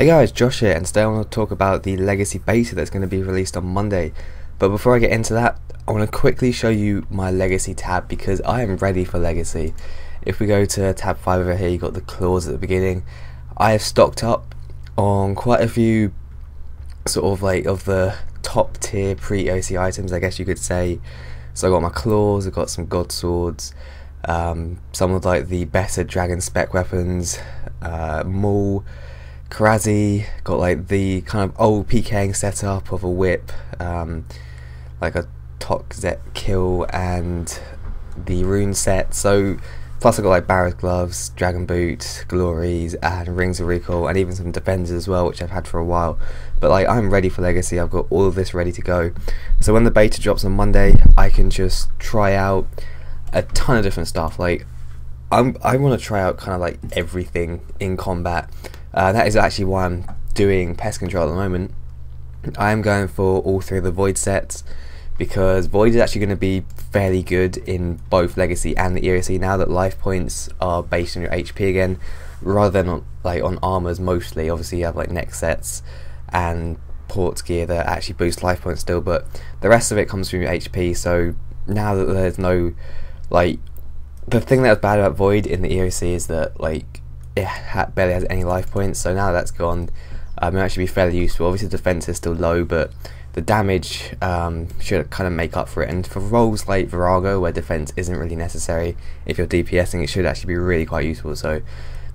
Hey guys, Josh here, and today I want to talk about the Legacy beta that's going to be released on Monday. But before I get into that, I want to quickly show you my Legacy tab because I am ready for Legacy. If we go to tab 5 over here, you got the clause at the beginning. I have stocked up on quite a few sort of like of the top tier pre-OC items, I guess you could say. So I got my claws, I got some god swords, some of like the better dragon spec weapons, Maul, Karazi, got like the kind of old PKing setup of a whip, like a Toxet kill and the rune set. So plus I got like Barrett gloves, dragon boot, glories and rings of recall, and even some defenders as well, which I've had for a while. But like I'm ready for Legacy. I've got all of this ready to go, so when the beta drops on Monday I can just try out a ton of different stuff. Like I want to try out kind of like everything in combat. That is actually why I'm doing pest control at the moment. I am going for all three of the Void sets because Void is actually going to be fairly good in both Legacy and the EOC now that life points are based on your HP again, rather than on armors mostly. Obviously you have like neck sets and ports gear that actually boost life points still, but the rest of it comes from your HP. So now that there's no the thing that was bad about Void in the EOC is that it barely has any life points, so now that's gone, it'll actually be fairly useful. Obviously the defense is still low, but the damage should kind of make up for it, and for roles like Virago where defense isn't really necessary, if you're DPSing it should actually be really quite useful. So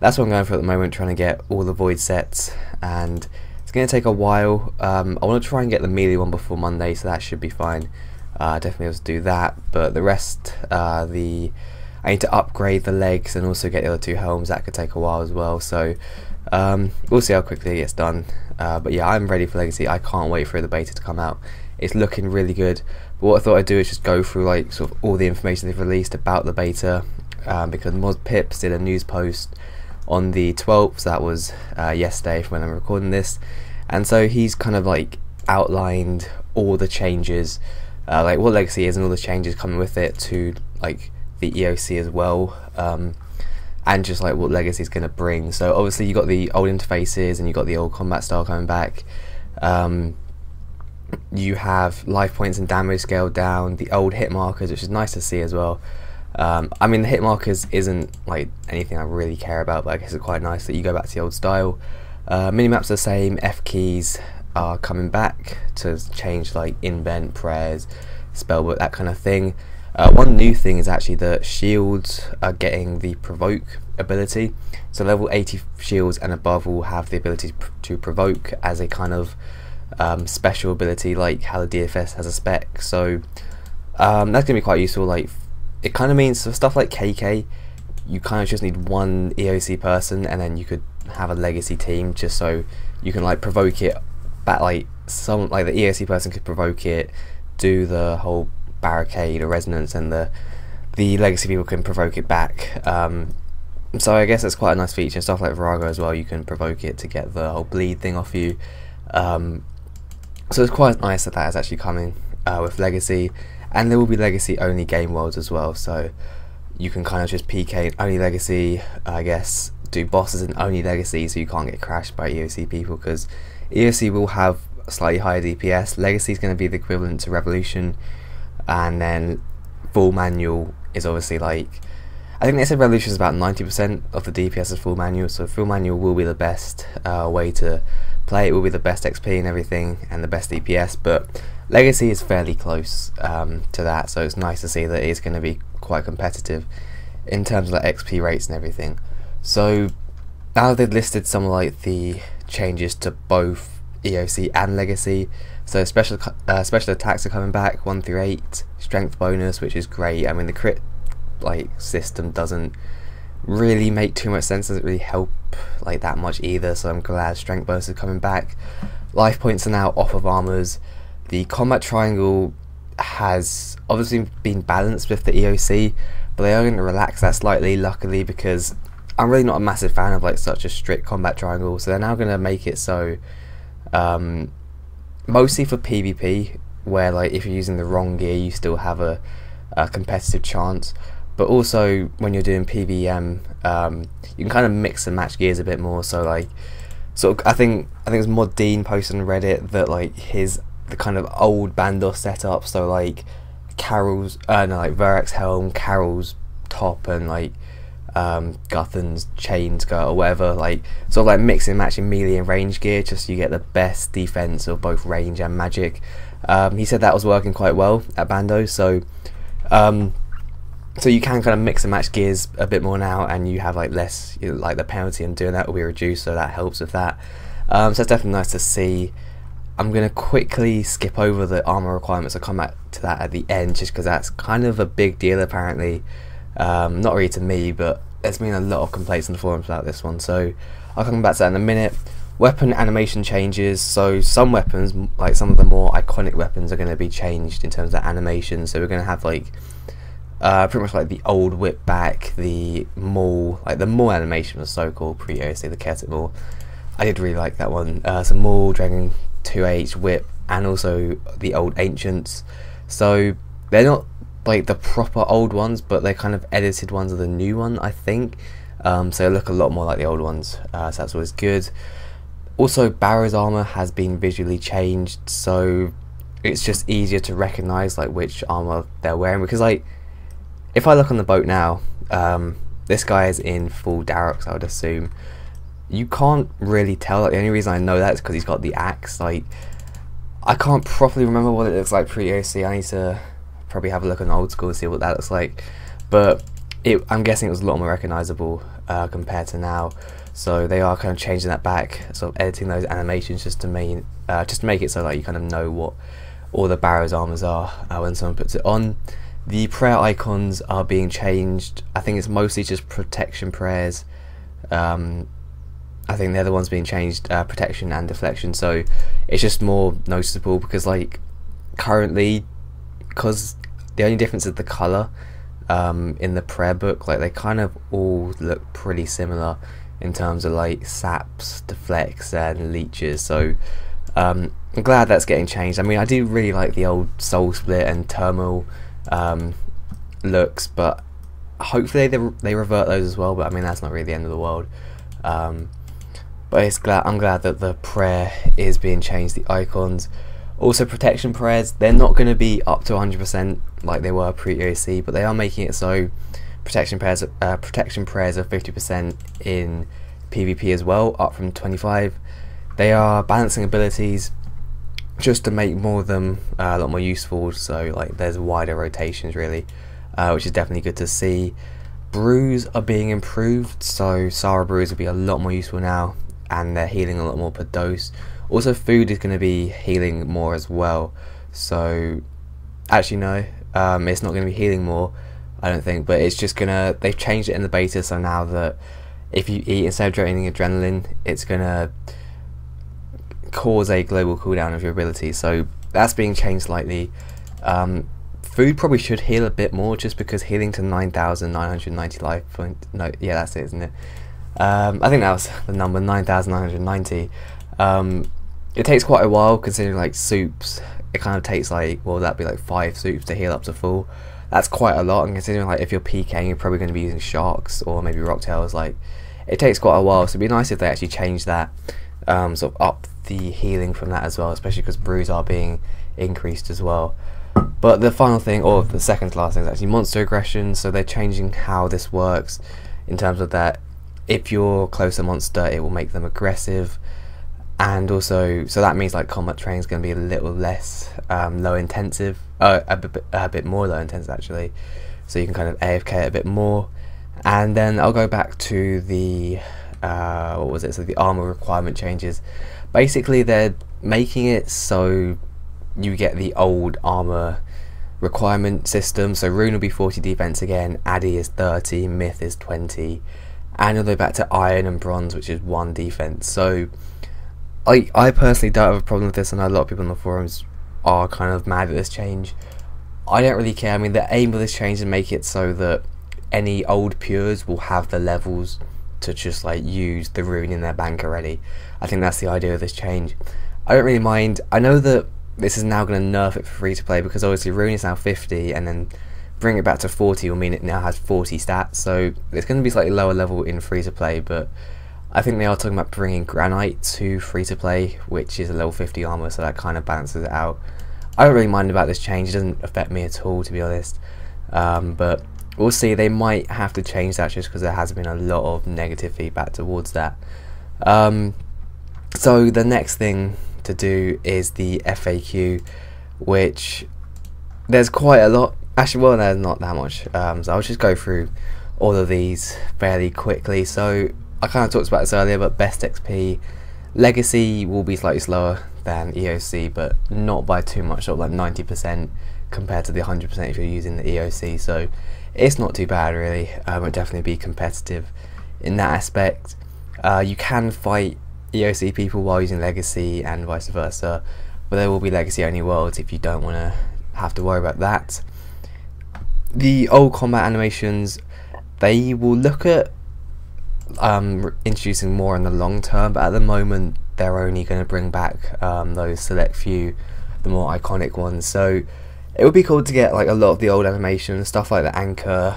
that's what I'm going for at the moment, trying to get all the Void sets, and it's going to take a while. I want to try and get the melee one before Monday, so that should be fine. Definitely able to do that, but the rest, I need to upgrade the legs and also get the other two helms. That could take a while as well, so we'll see how quickly it gets done. But yeah, I'm ready for Legacy. I can't wait for the beta to come out. It's looking really good. But what I thought I'd do is just go through like sort of all the information they've released about the beta, because Mod Pips did a news post on the 12th, so that was yesterday when I'm recording this, and so he's kind of like outlined all the changes, like what Legacy is and all the changes coming with it to like the EOC as well, and just like what Legacy is going to bring. So obviously you got the old interfaces and you got the old combat style coming back. You have life points and damage scaled down, the old hit markers, which is nice to see as well. I mean the hit markers isn't like anything I really care about, but I guess it's quite nice that you go back to the old style. Minimaps are the same, F keys are coming back to change like invent, prayers, spellbook, that kind of thing. One new thing is actually that shields are getting the provoke ability, so level 80 shields and above will have the ability to provoke as a kind of special ability, like how the DFS has a spec. So that's going to be quite useful. Like it kind of means for stuff like KK you kind of just need one EOC person and then you could have a Legacy team, just so you can like provoke it back, like some like the EOC person could provoke it, do the whole barricade or resonance, and the Legacy people can provoke it back. So I guess that's quite a nice feature. Stuff like Virago as well, you can provoke it to get the whole bleed thing off you. So it's quite nice that that is actually coming with Legacy, and there will be Legacy only game worlds as well, so you can kind of just PK in only Legacy, I guess do bosses in only Legacy, so you can't get crashed by EOC people, because EOC will have a slightly higher DPS. Legacy is going to be the equivalent to Revolution, and then full manual is obviously like, I think they said Revolution is about 90% of the DPS is full manual, so full manual will be the best way to play. It will be the best XP and everything and the best DPS, but Legacy is fairly close to that, so it's nice to see that it's going to be quite competitive in terms of like XP rates and everything. So now they've listed some of like the changes to both EOC and Legacy. So special attacks are coming back, 1 through 8, strength bonus, which is great. I mean the crit like system doesn't really make too much sense, doesn't really help like that much either, so I'm glad strength bonus is coming back. Life points are now off of armors. The combat triangle has obviously been balanced with the EOC, but they are going to relax that slightly, luckily, because I'm really not a massive fan of like such a strict combat triangle, so they're now going to make it so mostly for PvP, where like if you're using the wrong gear you still have a competitive chance, but also when you're doing PvM you can kind of mix and match gears a bit more. So like sort of, I think it was Mod Dean posted on Reddit that like the kind of old Bandos setup, so like Carol's no, like Verac's helm, Carol's top, and like Guthan's chain skirt or whatever, like sort of like mixing and matching melee and range gear just so you get the best defense of both range and magic. He said that was working quite well at Bandos, so so you can kind of mix and match gears a bit more now, and you have like less, you know, like the penalty in doing that will be reduced, so that helps with that. So it's definitely nice to see. I'm going to quickly skip over the armor requirements. I'll come back to that at the end just because that's kind of a big deal apparently. Not really to me, but there's been a lot of complaints on the forums about this one, so I'll come back to that in a minute. Weapon animation changes, so some weapons, like some of the more iconic weapons, are going to be changed in terms of animation. So we're going to have like pretty much like the old whip back, the maul, like the maul animation was so cool, previously the Celtic maul. I did really like that one. Some maul, Dragon 2H, whip, and also the old ancients. So they're not like the proper old ones, but they're kind of edited ones of the new one, I think. So they look a lot more like the old ones, so that's always good. Also, Barrow's armor has been visually changed, so it's just easier to recognize like which armor they're wearing, because like if I look on the boat now, this guy is in full Darroks, I would assume. You can't really tell. Like, the only reason I know that is because he's got the axe. Like, I can't properly remember what it looks like pre-OC. I need to probably have a look on old school and see what that looks like. But I'm guessing it was a lot more recognizable compared to now. So they are kind of changing that back, sort of editing those animations just to make it so like you kind of know what all the Barrow's armors are when someone puts it on. The prayer icons are being changed. I think it's mostly just protection prayers. I think they're the ones being changed, protection and deflection, so it's just more noticeable because like currently, because the only difference is the colour in the prayer book, like they kind of all look pretty similar in terms of like saps, deflects and leeches, so I'm glad that's getting changed. I mean, I do really like the old soul split and turmoil looks, but hopefully they revert those as well, but I mean that's not really the end of the world. But I'm glad that the prayer is being changed, the icons. Also, protection prayers, they're not going to be up to 100% like they were pre-OC, but they are making it so protection prayers are 50% in PvP as well, up from 25. They are balancing abilities just to make more of them a lot more useful, so like there's wider rotations really, which is definitely good to see. Brews are being improved, so Sara brews will be a lot more useful now, and they're healing a lot more per dose. Also, food is going to be healing more as well, so actually no, it's not going to be healing more, I don't think, but it's just gonna, they've changed it in the beta, so now that if you eat, instead of draining adrenaline, it's gonna cause a global cooldown of your ability, so that's being changed slightly. Food probably should heal a bit more, just because healing to 9,990 life points, no, yeah, that's it, isn't it? I think that was the number, 9,990. It takes quite a while, considering like soups, it kind of takes like, well, that'd be like 5 soups to heal up to full. That's quite a lot, and considering like if you're PKing, you're probably going to be using sharks or maybe rocktails, like it takes quite a while, so it'd be nice if they actually change that, sort of up the healing from that as well, especially because brews are being increased as well. But the final thing, or the second to last thing, is actually monster aggression. So they're changing how this works in terms of that if you're close to a monster, it will make them aggressive, and also, so that means like combat training is going to be a little less low intensive, a bit more low intensive actually, so you can kind of AFK it a bit more. And then I'll go back to the what was it, so the armor requirement changes. Basically they're making it so you get the old armor requirement system, so Rune will be 40 defense again, Addy is 30, Myth is 20, and you'll go back to Iron and Bronze, which is 1 defense. So I personally don't have a problem with this, and a lot of people on the forums are kind of mad at this change. I don't really care. I mean, the aim of this change is to make it so that any old pures will have the levels to just like use the rune in their bank already. I think that's the idea of this change. I don't really mind. I know that this is now going to nerf it for free to play, because obviously rune is now 50, and then bring it back to 40 will mean it now has 40 stats, so it's going to be slightly lower level in free to play, but I think they are talking about bringing Granite to free-to-play, which is a level 50 armor, so that kind of balances it out. I don't really mind about this change, it doesn't affect me at all, to be honest. But we'll see, they might have to change that just because there has been a lot of negative feedback towards that. So the next thing to do is the FAQ, which there's quite a lot. Actually, well, there's not that much. So I'll just go through all of these fairly quickly. So I kind of talked about this earlier, but best XP Legacy will be slightly slower than EOC, but not by too much, sort of like 90% compared to the 100% if you're using the EOC. So it's not too bad really. It would definitely be competitive in that aspect. You can fight EOC people while using Legacy and vice versa, but there will be Legacy only worlds if you don't want to have to worry about that. The old combat animations, they will look at introducing more in the long term, but at the moment they're only going to bring back those select few, the more iconic ones. So it would be cool to get like a lot of the old animations, stuff like the anchor.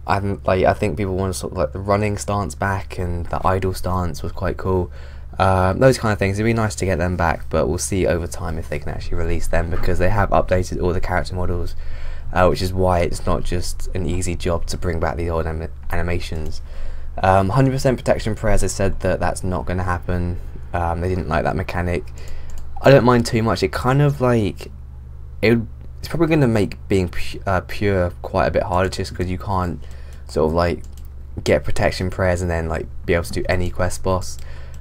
I think people want to sort of like the running stance back, and the idle stance was quite cool. Those kind of things, it'd be nice to get them back, but we'll see over time if they can actually release them, because they have updated all the character models, which is why it's not just an easy job to bring back the old animations. 100% protection prayers, they said that that's not going to happen. They didn't like that mechanic. I don't mind too much. It kind of like it's probably going to make being pure quite a bit harder, just because you can't sort of like get protection prayers and then like be able to do any quest boss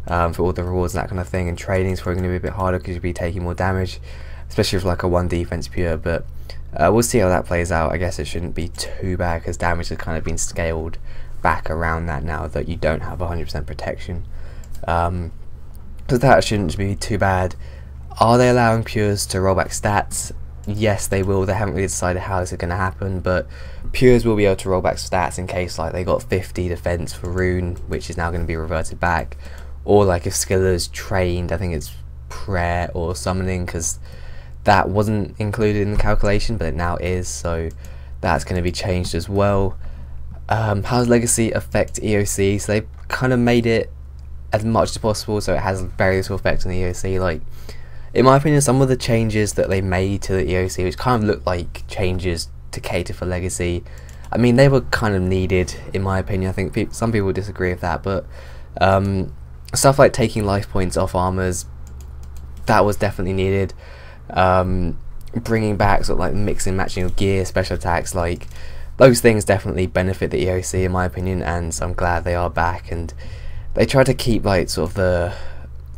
for all the rewards and that kind of thing. And trading is probably going to be a bit harder because you'll be taking more damage, especially with like a 1 defense pure. But we'll see how that plays out. I guess it shouldn't be too bad because damage has kind of been scaled back around that now that you don't have 100% protection. So that shouldn't be too bad. Are they allowing pures to roll back stats? Yes, they will. They haven't really decided how this is going to happen, but pures will be able to roll back stats in case like they got 50 defense for rune, which is now going to be reverted back, or like if skiller's trained, I think it's prayer or summoning, because that wasn't included in the calculation but it now is, so that's going to be changed as well. How does Legacy affect EOC? So they kind of made it as much as possible so it has very little effect on the EOC. Like, in my opinion, some of the changes that they made to the EOC, which kind of looked like changes to cater for Legacy, I mean, they were kind of needed, in my opinion. I think some people disagree with that, but stuff like taking life points off armors, that was definitely needed. Bringing back sort of like mixing, matching of gear, special attacks, like those things definitely benefit the EOC, in my opinion, and so I'm glad they are back. And they try to keep like sort of the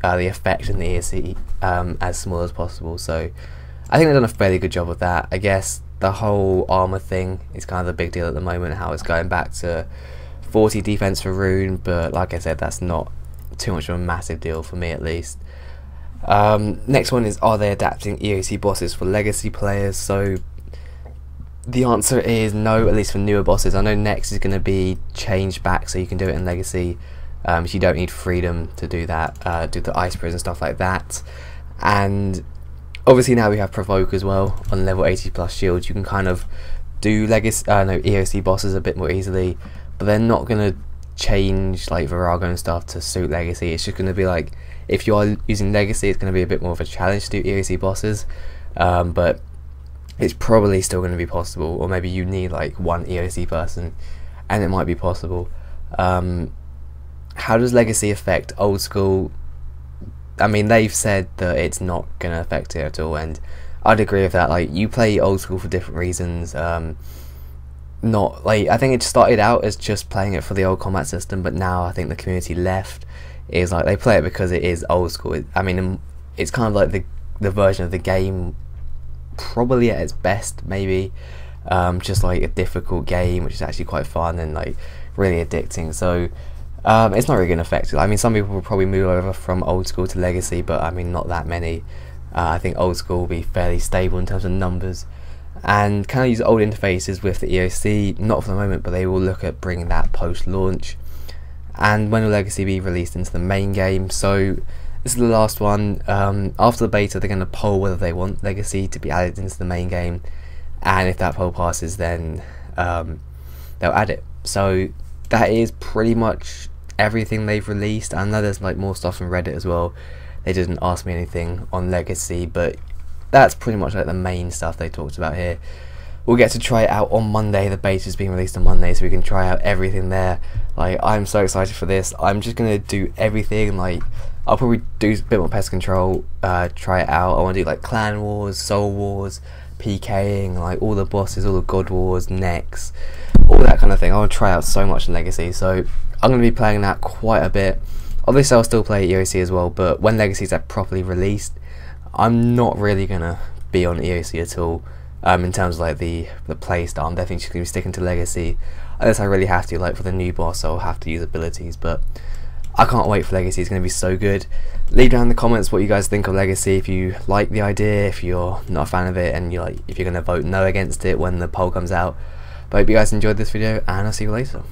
effect in the EOC as small as possible, so I think they've done a fairly good job of that. I guess the whole armor thing is kind of the big deal at the moment, how it's going back to 40 defense for rune, but like I said, that's not too much of a massive deal for me, at least. Next one is, are they adapting EOC bosses for Legacy players? So the answer is no, at least for newer bosses. I know next is going to be changed back so you can do it in Legacy. So you don't need freedom to do that, do the ice prison and stuff like that. And obviously now we have provoke as well on level 80 plus shields. You can kind of do EOC bosses a bit more easily, but they're not going to change like Virago and stuff to suit Legacy. It's just going to be like, if you are using Legacy, it's going to be a bit more of a challenge to do EOC bosses, but it's probably still going to be possible. Or maybe you need like one EOC person and it might be possible. How does Legacy affect old school? I mean, they've said that it's not going to affect it at all, and I'd agree with that. Like, you play old school for different reasons. Not like, I think it started out as just playing it for the old combat system, but now I think the community left is like they play it because it is old school. I mean, it's kind of like the version of the game probably at its best, maybe just like a difficult game which is actually quite fun and like really addicting. So it's not really going to affect it. I mean, some people will probably move over from old school to Legacy, but I mean, not that many. I think old school will be fairly stable in terms of numbers, and kind of use old interfaces with the EOC, not for the moment, but they will look at bringing that post-launch. And when will Legacy be released into the main game? So this is the last one. After the beta, they're going to poll whether they want Legacy to be added into the main game, and if that poll passes, then they'll add it. So that is pretty much everything they've released. I know there's like more stuff on Reddit as well. They didn't ask me anything on Legacy, but that's pretty much like the main stuff they talked about here. We'll get to try it out on Monday. The beta is being released on Monday, so we can try out everything there. Like, I'm so excited for this. I'm just gonna do everything. Like, I'll probably do a bit more pest control, try it out. I want to do like clan wars, soul wars, PKing, like all the bosses, all the god wars, necks, all that kind of thing. I want to try out so much in Legacy, so I'm gonna be playing that quite a bit. Obviously, I'll still play EOC as well, but when Legacy's properly released, I'm not really gonna be on EOC at all. In terms of like the play style, I'm definitely just going to be sticking to Legacy unless I really have to, like for the new boss I'll have to use abilities. But I can't wait for Legacy. It's going to be so good. Leave down in the comments what you guys think of Legacy, if you like the idea, if you're not a fan of it, and if you're going to vote no against it when the poll comes out. But I hope you guys enjoyed this video, and I'll see you later.